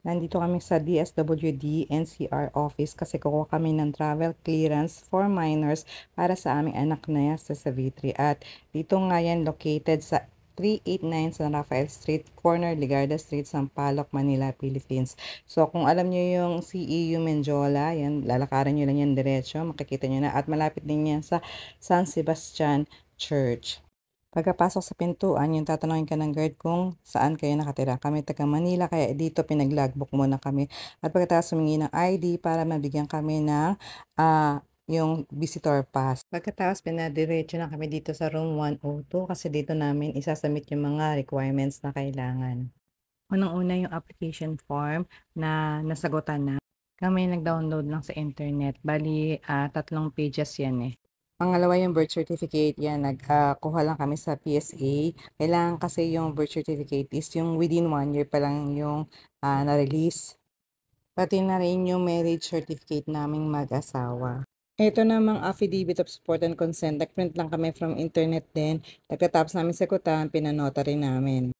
Nandito kami sa DSWD NCR office kasi kukuha kami ng travel clearance for minors para sa aming anak na sa Savitri. At dito nga yan located sa 389 San Rafael Street, corner Ligarda Street, Sampaloc, Manila, Philippines. So kung alam nyo yung CEU Menjola, yan, lalakaran nyo lang yan diretso, makikita nyo na. At malapit din yan sa San Sebastian Church. Pagkapasok sa pintuan, yung tatanungin ka ng guard kung saan kayo nakatira. Kami taga Manila, kaya dito pinag-logbook muna kami. At pagkatapos humingi ng ID para mabigyan kami ng yung visitor pass. Pagkatapos pinadiretso na kami dito sa room 102 kasi dito namin isasubmit yung mga requirements na kailangan. Unang-una yung application form na nasagutan na. Kami nag-download lang sa internet. Bali, 3 pages yan eh. Pangalawa yung birth certificate, yan, nagkuha lang kami sa PSA. Kailangan kasi yung birth certificate is yung within 1 year pa lang yung na-release. Pati na rin yung marriage certificate naming mag-asawa. Ito namang affidavit of support and consent. Nag-print lang kami from internet din. Pagkatapos namin sagutan, pinanotary namin.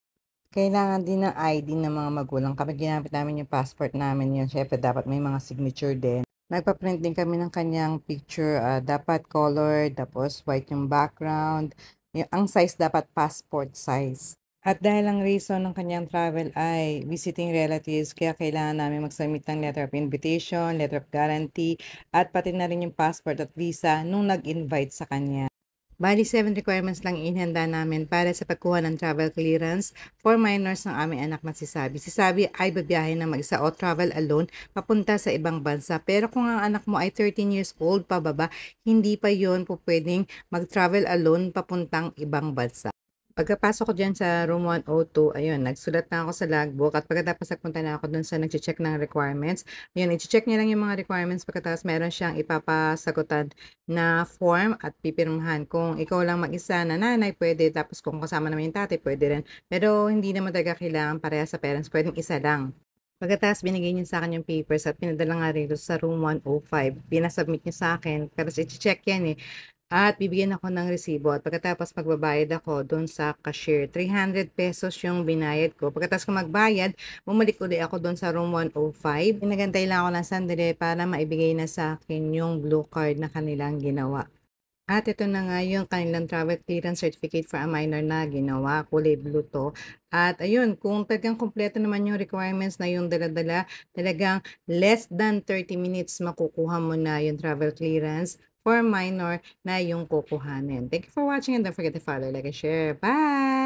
Kailangan din ng ID ng mga magulang. Kapag ginamit namin yung passport namin yun, syempre dapat may mga signature din. Nagpa-print din kami ng kanyang picture, dapat colored, tapos white yung background. Ang size dapat passport size. At dahil ang reason ng kanyang travel ay visiting relatives, kaya kailangan namin mag-submit ng letter of invitation, letter of guarantee, at pati na rin yung passport at visa nung nag-invite sa kanya. Bali, 7 requirements lang inihanda namin para sa pagkuha ng travel clearance for minors ng aming anak na si Sabi. Si Sabi ay babiyahe na mag-isa o travel alone papunta sa ibang bansa. Pero kung ang anak mo ay 13 years old pababa, hindi pa yon po pwedeng mag-travel alone papuntang ibang bansa. Pagkapasok ko dyan sa room 102, ayun, nagsulat na ako sa logbook at pagkatapos nagpunta na ako dun sa nag-check ng requirements. Ayun, i-check niya lang yung mga requirements pagkatapos meron siyang ipapasagutan na form at pipirmahan. Kung ikaw lang mag-isa na nanay, pwede. Tapos kung kasama naman yung tatay, pwede rin. Pero hindi naman talaga kailangan pareha sa parents, pwedeng isa lang. Pagkatapos binigay niya sa akin yung papers at pinadala nga rito sa room 105. Pinasubmit niya sa akin. Tapos i-check yan eh. At bibigyan ako ng resibo at pagkatapos magbabayad ako doon sa cashier. 300 pesos yung binayad ko. Pagkatapos ko magbayad, bumalik ulit ako doon sa room 105. Pinagantay lang ako ng sandali para maibigay na sa akin yung blue card na kanilang ginawa. At ito na nga yung kanilang travel clearance certificate for a minor na ginawa. Kulay blue to. At ayun, kung talagang kompleto naman yung requirements na yung dala-dala, talagang less than 30 minutes makukuha mo na yung travel clearance for minor na yung kukuhanin. Thank you for watching and don't forget to follow, like, and share. Bye!